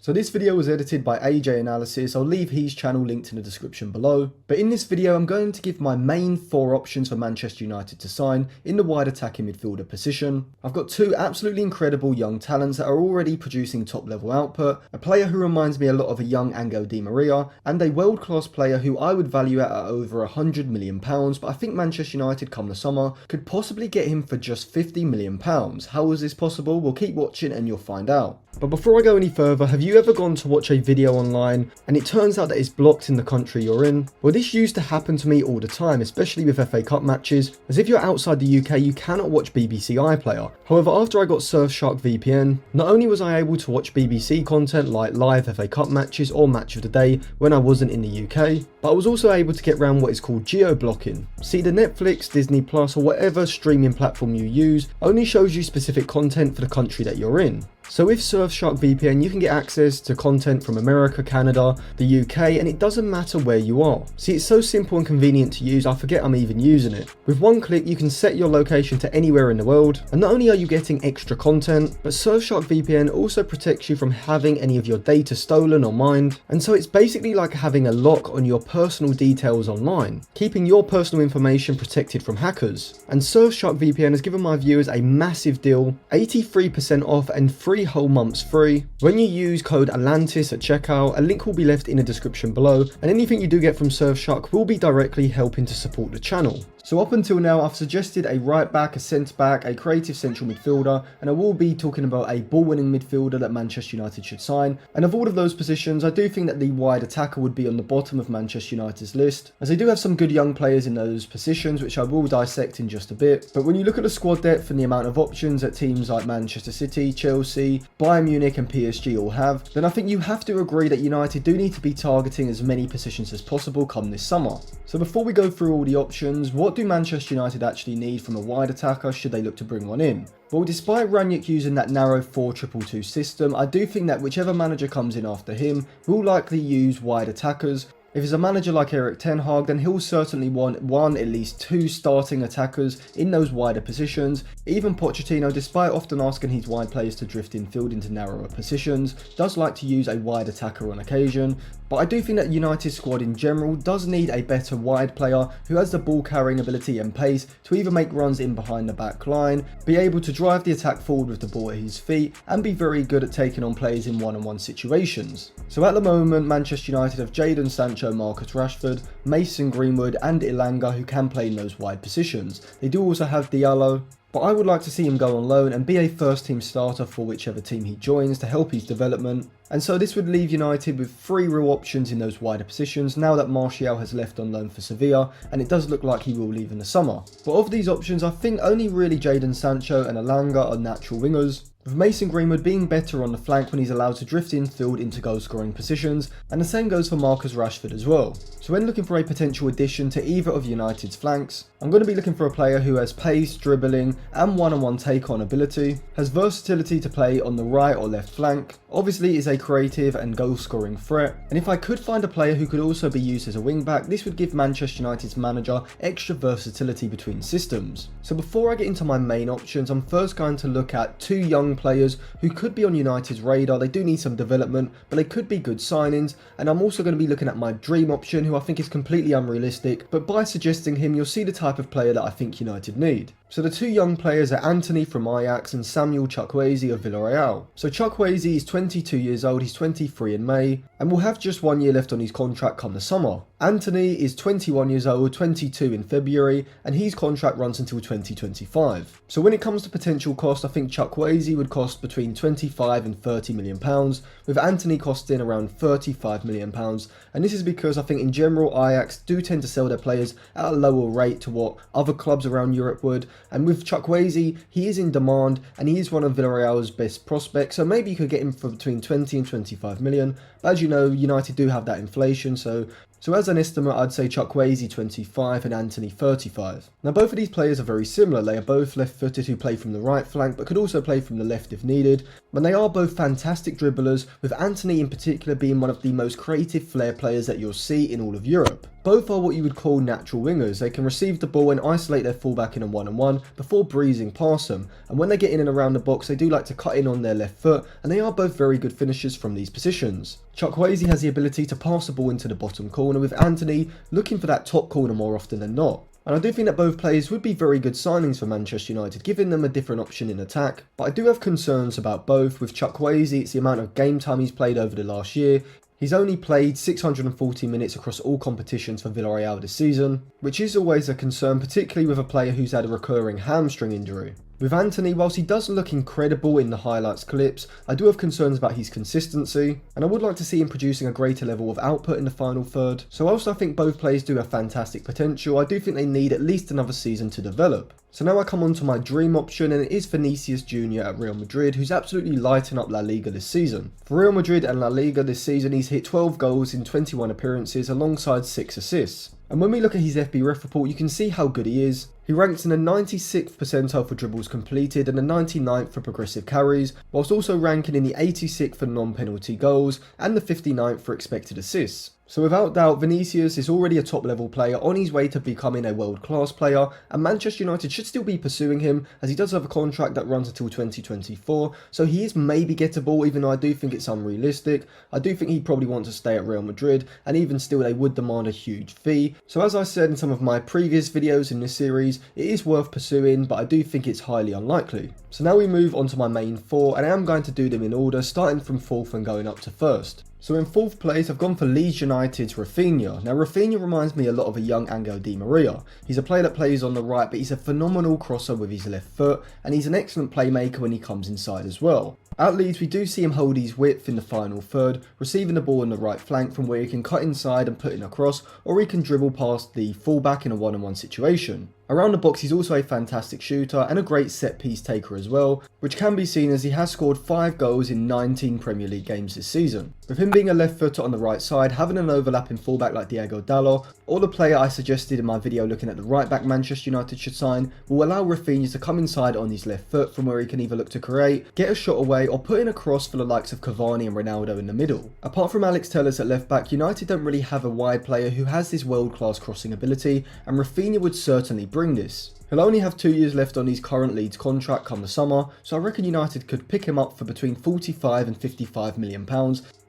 So this video was edited by AJ Analysis. I'll leave his channel linked in the description below. But in this video, I'm going to give my main 4 options for Manchester United to sign in the wide attacking midfielder position. I've got 2 absolutely incredible young talents that are already producing top level output, a player who reminds me a lot of a young Angel Di Maria, and a world class player who I would value at over £100 million, but I think Manchester United come the summer could possibly get him for just £50 million. How is this possible? Well, keep watching and you'll find out. But before I go any further, have you ever gone to watch a video online and it turns out that it's blocked in the country you're in? Well, this used to happen to me all the time, especially with FA Cup matches, as if you're outside the UK you cannot watch BBC iPlayer. However, after I got Surfshark VPN, not only was I able to watch BBC content like live FA Cup matches or match of the day when I wasn't in the UK, but I was also able to get around what is called geo-blocking. See, the Netflix, Disney Plus or whatever streaming platform you use only shows you specific content for the country that you're in. So with Surfshark VPN, you can get access to content from America, Canada, the UK, and it doesn't matter where you are. See, it's so simple and convenient to use, I forget I'm even using it. With one click, you can set your location to anywhere in the world, and not only are you getting extra content, but Surfshark VPN also protects you from having any of your data stolen or mined, and so it's basically like having a lock on your personal details online, keeping your personal information protected from hackers. And Surfshark VPN has given my viewers a massive deal, 83% off and 3 whole months free when you use code Atlantis at checkout. A link will be left in the description below, and anything you do get from Surfshark will be directly helping to support the channel. So up until now, I've suggested a right back, a centre back, a creative central midfielder, and I will be talking about a ball winning midfielder that Manchester United should sign. And of all of those positions, I do think that the wide attacker would be on the bottom of Manchester United's list, as they do have some good young players in those positions, which I will dissect in just a bit. But when you look at the squad depth and the amount of options that teams like Manchester City, Chelsea, Bayern Munich and PSG all have, then I think you have to agree that United do need to be targeting as many positions as possible come this summer. So before we go through all the options, what do Manchester United actually need from a wide attacker should they look to bring one in? Well, despite Rangnick using that narrow 4-2-2 system, I do think that whichever manager comes in after him will likely use wide attackers. If it's a manager like Erik ten Hag, then he'll certainly want at least 2 starting attackers in those wider positions. Even Pochettino, despite often asking his wide players to drift infield into narrower positions, does like to use a wide attacker on occasion. But I do think that United's squad in general does need a better wide player who has the ball carrying ability and pace to either make runs in behind the back line, be able to drive the attack forward with the ball at his feet, and be very good at taking on players in one-on-one situations. So at the moment, Manchester United have Jadon Sancho, Marcus Rashford, Mason Greenwood and Ilanga who can play in those wide positions. They do also have Diallo, but I would like to see him go on loan and be a first team starter for whichever team he joins to help his development. And so this would leave United with 3 real options in those wider positions now that Martial has left on loan for Sevilla, and it does look like he will leave in the summer. But of these options, I think only really Jadon Sancho and Ilanga are natural wingers, with Mason Greenwood being better on the flank when he's allowed to drift infield into goal scoring positions, and the same goes for Marcus Rashford as well. So when looking for a potential addition to either of United's flanks, I'm going to be looking for a player who has pace, dribbling and one-on-one take-on ability, has versatility to play on the right or left flank, obviously is a creative and goal scoring threat, and if I could find a player who could also be used as a wing back, this would give Manchester United's manager extra versatility between systems. So before I get into my main options, I'm first going to look at 2 young players who could be on United's radar. They do need some development, but they could be good signings, and I'm also going to be looking at my dream option who I think is completely unrealistic, but by suggesting him you'll see the type of player that I think United need. So the 2 young players are Anthony from Ajax and Samuel Chukwueze of Villarreal. So Chukwueze is 22 years old, he's 23 in May, and will have just 1 year left on his contract come the summer. Anthony is 21 years old, 22 in February, and his contract runs until 2025. So when it comes to potential cost, I think Chukwueze would cost between 25 and 30 million pounds, with Anthony costing around 35 million pounds, and this is because I think in general Ajax do tend to sell their players at a lower rate to what other clubs around Europe would, and with Chukwueze, he is in demand and he is one of Villarreal's best prospects, so maybe you could get him for between 20 and 25 million, but as you know, United do have that inflation, so as an estimate, I'd say Chukwueze 25 and Anthony 35. Now both of these players are very similar. They are both left-footed who play from the right flank but could also play from the left if needed. But they are both fantastic dribblers, with Anthony in particular being one of the most creative flair players that you'll see in all of Europe. Both are what you would call natural wingers. They can receive the ball and isolate their fullback in a one-on-one before breezing past them, and when they get in and around the box they do like to cut in on their left foot, and they are both very good finishers from these positions. Chukwueze has the ability to pass the ball into the bottom corner, with Antony looking for that top corner more often than not. And I do think that both players would be very good signings for Manchester United, giving them a different option in attack. But I do have concerns about both. With Chukwueze, it's the amount of game time he's played over the last year. He's only played 640 minutes across all competitions for Villarreal this season, which is always a concern, particularly with a player who's had a recurring hamstring injury. With Antony, whilst he does look incredible in the highlights clips, I do have concerns about his consistency, and I would like to see him producing a greater level of output in the final third. So whilst I think both players do have fantastic potential, I do think they need at least another season to develop. So now I come on to my dream option, and it is Vinicius Jr. at Real Madrid, who's absolutely lighting up La Liga this season. For Real Madrid and La Liga this season, he's hit 12 goals in 21 appearances alongside 6 assists. And when we look at his FB ref report, you can see how good he is. He ranks in the 96th percentile for dribbles completed and the 99th for progressive carries, whilst also ranking in the 86th for non-penalty goals and the 59th for expected assists. So without doubt, Vinicius is already a top level player on his way to becoming a world class player, and Manchester United should still be pursuing him, as he does have a contract that runs until 2024, so he is maybe gettable, even though I do think it's unrealistic. I do think he'd probably want to stay at Real Madrid, and even still they would demand a huge fee. So as I said in some of my previous videos in this series, it is worth pursuing, but I do think it's highly unlikely. So now we move on to my main four, and I am going to do them in order, starting from 4th and going up to 1st. So in 4th place, I've gone for Leeds United's Raphinha. Now Raphinha reminds me a lot of a young Angel Di Maria. He's a player that plays on the right, but he's a phenomenal crosser with his left foot, and he's an excellent playmaker when he comes inside as well. At Leeds, we do see him hold his width in the final third, receiving the ball on the right flank from where he can cut inside and put in a cross, or he can dribble past the fullback in a one-on-one situation. Around the box, he's also a fantastic shooter and a great set-piece taker as well, which can be seen as he has scored 5 goals in 19 Premier League games this season. With him being a left footer on the right side, having an overlapping fullback like Diogo Dalot, or the player I suggested in my video looking at the right back Manchester United should sign, will allow Raphinha to come inside on his left foot from where he can either look to create, get a shot away, or put in a cross for the likes of Cavani and Ronaldo in the middle. Apart from Alex Telles at left back, United don't really have a wide player who has this world-class crossing ability, and Raphinha would certainly bring this. He'll only have 2 years left on his current Leeds contract come the summer, so I reckon United could pick him up for between £45 and £55 million,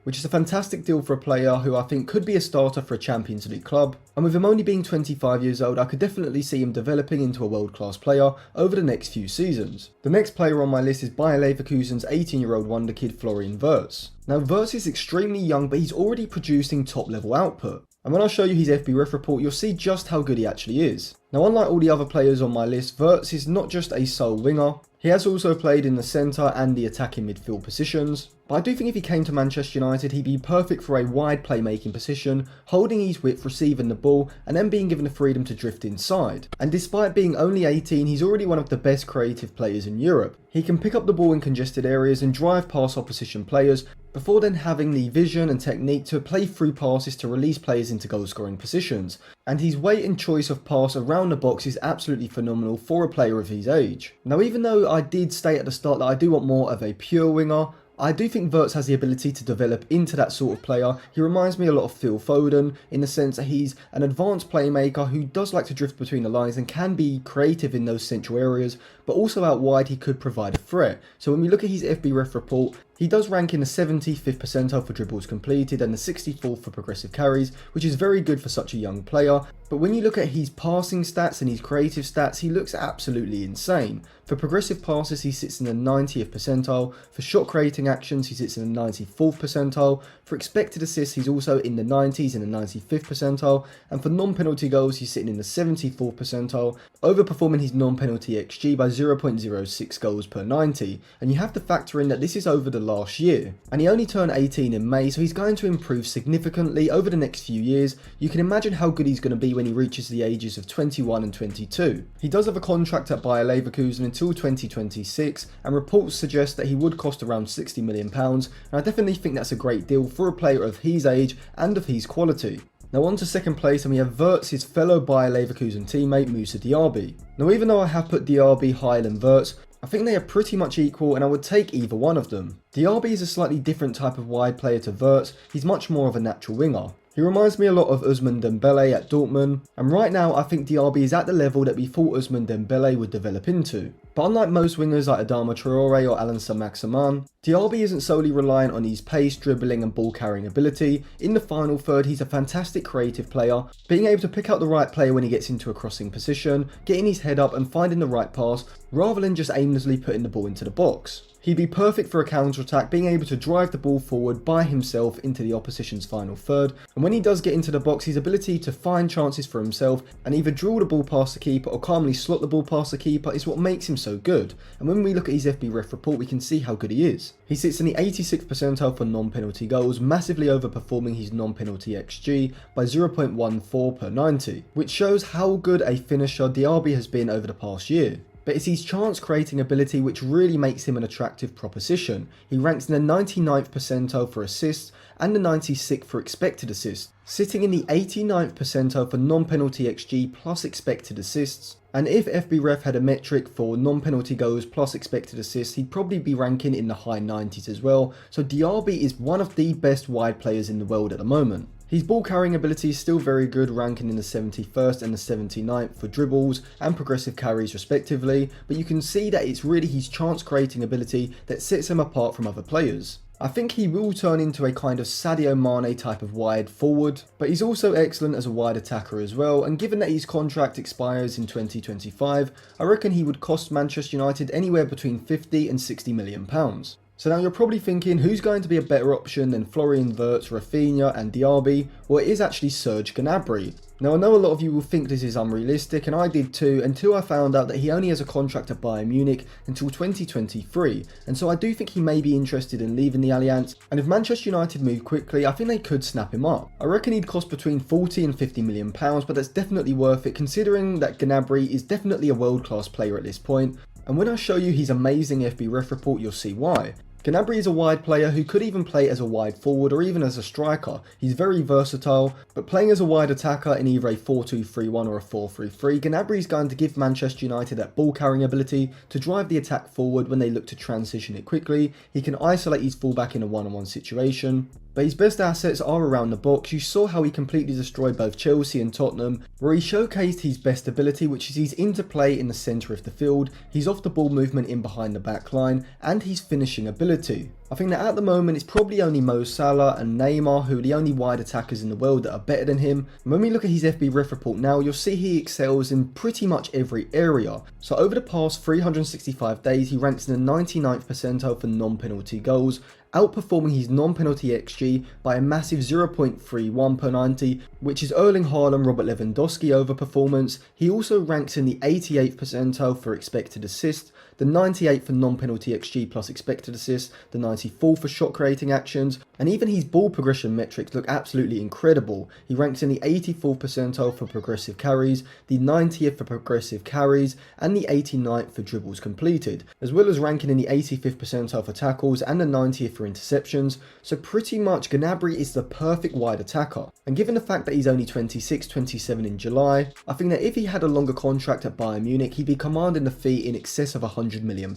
which is a fantastic deal for a player who I think could be a starter for a Champions League club. And with him only being 25 years old, I could definitely see him developing into a world-class player over the next few seasons. The next player on my list is Bayer Leverkusen's 18-year-old wonder kid Florian Wirtz. Now Wirtz is extremely young, but he's already producing top-level output. And when I show you his FB ref report, you'll see just how good he actually is. Now unlike all the other players on my list, Wirtz is not just a sole winger. He has also played in the centre and the attacking midfield positions, but I do think if he came to Manchester United, he'd be perfect for a wide playmaking position, holding his width, receiving the ball, and then being given the freedom to drift inside. And despite being only 18, he's already one of the best creative players in Europe. He can pick up the ball in congested areas and drive past opposition players, before then having the vision and technique to play through passes to release players into goal scoring positions. And his weight and choice of pass around the box is absolutely phenomenal for a player of his age. Now even though I did state at the start that I do want more of a pure winger, I do think Wirtz has the ability to develop into that sort of player. He reminds me a lot of Phil Foden in the sense that he's an advanced playmaker who does like to drift between the lines and can be creative in those central areas, but also out wide he could provide a threat. So when we look at his FB ref report, he does rank in the 75th percentile for dribbles completed and the 64th for progressive carries, which is very good for such a young player. But when you look at his passing stats and his creative stats, he looks absolutely insane. For progressive passes, he sits in the 90th percentile. For shot creating actions, he sits in the 94th percentile. For expected assists, he's also in the 90s and the 95th percentile. And for non-penalty goals, he's sitting in the 74th percentile, overperforming his non-penalty XG by 0.06 goals per 90. And you have to factor in that this is over the last year. And he only turned 18 in May, so he's going to improve significantly over the next few years. You can imagine how good he's going to be when he reaches the ages of 21 and 22. He does have a contract at Bayer Leverkusen until 2026, and reports suggest that he would cost around £60 million, and I definitely think that's a great deal for a player of his age and of his quality. Now on to second place, and we have Wirtz, his fellow Bayer Leverkusen teammate Moussa Diaby. Now even though I have put Diaby higher than Wirtz, I think they are pretty much equal and I would take either one of them. Diaby is a slightly different type of wide player to Wirtz. He's much more of a natural winger. He reminds me a lot of Ousmane Dembele at Dortmund, and right now I think Diaby is at the level that we thought Ousmane Dembele would develop into. But unlike most wingers like Adama Traore or Alan Saint-Maximin, Diaby isn't solely reliant on his pace, dribbling and ball carrying ability. In the final third, he's a fantastic creative player, being able to pick out the right player when he gets into a crossing position, getting his head up and finding the right pass, rather than just aimlessly putting the ball into the box. He'd be perfect for a counter-attack, being able to drive the ball forward by himself into the opposition's final third, and when he does get into the box, his ability to find chances for himself and either drill the ball past the keeper or calmly slot the ball past the keeper is what makes him so good. And when we look at his FBref report, we can see how good he is. He sits in the 86th percentile for non-penalty goals, massively overperforming his non-penalty XG by 0.14 per 90, which shows how good a finisher Diaby has been over the past year. But it's his chance creating ability which really makes him an attractive proposition. He ranks in the 99th percentile for assists and the 96th for expected assists, sitting in the 89th percentile for non-penalty XG plus expected assists. And if FBref had a metric for non-penalty goals plus expected assists, he'd probably be ranking in the high 90s as well. So Diaby is one of the best wide players in the world at the moment. His ball carrying ability is still very good, ranking in the 71st and the 79th for dribbles and progressive carries respectively, but you can see that it's really his chance creating ability that sets him apart from other players. I think he will turn into a kind of Sadio Mane type of wide forward, but he's also excellent as a wide attacker as well, and given that his contract expires in 2025, I reckon he would cost Manchester United anywhere between 50 and 60 million pounds. So now you're probably thinking, who's going to be a better option than Florian Wirtz, Raphinha and Diaby? Well, it is actually Serge Gnabry. Now I know a lot of you will think this is unrealistic, and I did too, until I found out that he only has a contract at Bayern Munich until 2023, and so I do think he may be interested in leaving the Allianz, and if Manchester United move quickly, I think they could snap him up. I reckon he'd cost between 40 and 50 million pounds, but that's definitely worth it considering that Gnabry is definitely a world-class player at this point, and when I show you his amazing FBref report, you'll see why. Gnabry is a wide player who could even play as a wide forward or even as a striker. He's very versatile, but playing as a wide attacker in either a 4-2-3-1 or a 4-3-3, Gnabry is going to give Manchester United that ball carrying ability to drive the attack forward when they look to transition it quickly. He can isolate his fullback in a one-on-one situation. But his best assets are around the box. You saw how he completely destroyed both Chelsea and Tottenham, where he showcased his best ability, which is his interplay in the centre of the field, his off the ball movement in behind the back line, and his finishing ability. I think that at the moment it's probably only Mo Salah and Neymar who are the only wide attackers in the world that are better than him. And when we look at his FBref report now, you'll see he excels in pretty much every area. So over the past 365 days, he ranks in the 99th percentile for non-penalty goals, outperforming his non-penalty XG by a massive 0.31 per 90, which is Erling Haaland, Robert Lewandowski over performance. He also ranks in the 88th percentile for expected assists, the 98th for non-penalty XG plus expected assists, the 94th for shot creating actions, and even his ball progression metrics look absolutely incredible. He ranks in the 84th percentile for progressive carries, the 90th for progressive carries, and the 89th for dribbles completed, as well as ranking in the 85th percentile for tackles and the 90th for interceptions. So pretty much Gnabry is the perfect wide attacker. And given the fact that he's only 26, 27 in July, I think that if he had a longer contract at Bayern Munich, he'd be commanding a fee in excess of £100 million.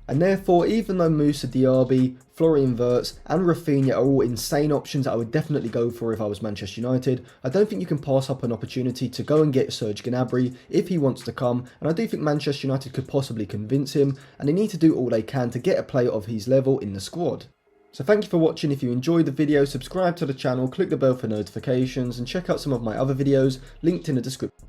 And therefore, even though Moussa Diaby, Florian Wirtz and Raphinha are all insane options that I would definitely go for if I was Manchester United, I don't think you can pass up an opportunity to go and get Serge Gnabry if he wants to come, and I do think Manchester United could possibly convince him, and they need to do all they can to get a player of his level in the squad. So thank you for watching. If you enjoyed the video, subscribe to the channel, click the bell for notifications, and check out some of my other videos linked in the description.